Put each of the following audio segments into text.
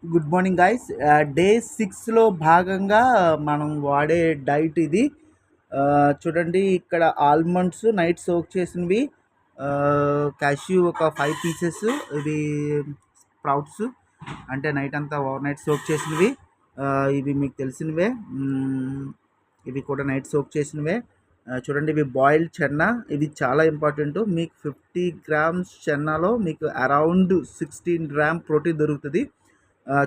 Good morning guys. Day 6లో భాగంగా మనం వాడే డైట్ ఇది. చూడండి, ఇక్కడ ఆల్మండ్స్ నైట్ సోక్ చేసినవి, క్యాష్యూ ఒక 5 పీసెస్, ఇవి స్ప్రౌట్స్ అంటే నైట్ అంతా ఓవర్ నైట్ సోక్ చేసినవి. ఇవి మీకు తెలిసినవే. ఇవి కూడా నైట్ సోక్ చేసినవే. చూడండి, ఇవి బాయిల్డ్ చెన్నా. ఇది చాలా ఇంపార్టెంట్. మీకు 50 గ్రామ్స్ చెన్నాలో మీకు అరౌండ్ 16 గ్రామ్ ప్రోటీన్ దొరుకుతుంది.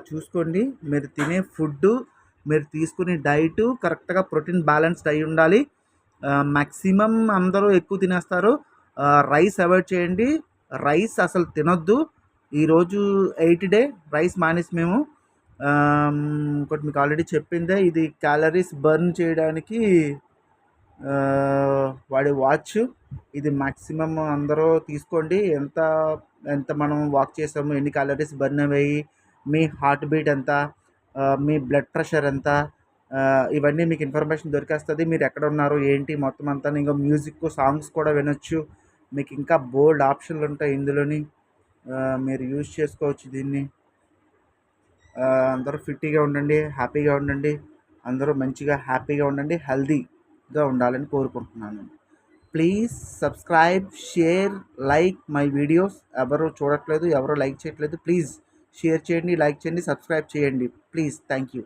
చూసుకోండి, మీరు తినే ఫుడ్డు, మీరు తీసుకునే డైటు కరెక్ట్గా ప్రోటీన్ బ్యాలెన్స్డ్ అయి ఉండాలి. మ్యాక్సిమం అందరూ ఎక్కువ తినేస్తారు. రైస్ అవాయిడ్ చేయండి. రైస్ అసలు తినొద్దు. ఈరోజు 8th డే రైస్ మానేసి మేము. ఇంకోటి మీకు ఆల్రెడీ చెప్పిందే, ఇది క్యాలరీస్ బర్న్ చేయడానికి వాడే వాచ్. ఇది మ్యాక్సిమం అందరూ తీసుకోండి. ఎంత ఎంత మనం వాక్ చేసాము, ఎన్ని క్యాలరీస్ బర్న్ అయ్యాయి, మీ హార్ట్ బీట్ ఎంత, మీ బ్లడ్ ప్రెషర్ ఎంత, ఇవన్నీ మీకు ఇన్ఫర్మేషన్ దొరికేస్తుంది. మీరు ఎక్కడ ఉన్నారు ఏంటి మొత్తం అంతా. ఇంకా మ్యూజిక్ సాంగ్స్ కూడా వినొచ్చు. మీకు ఇంకా బోల్డ్ ఆప్షన్లు ఉంటాయి ఇందులోని. మీరు యూజ్ చేసుకోవచ్చు దీన్ని. అందరూ ఫిట్గా ఉండండి, హ్యాపీగా ఉండండి. అందరూ మంచిగా హ్యాపీగా ఉండండి, హెల్దీగా ఉండాలని కోరుకుంటున్నాను. Please subscribe, share, like my videos. ఎవరు చూడట్లేదు, ఎవరు లైక్ చేయట్లేదు, ప్లీజ్ షేర్ చేయండి, లైక్ చేయండి, సబ్స్క్రైబ్ చేయండి ప్లీజ్. Thank you.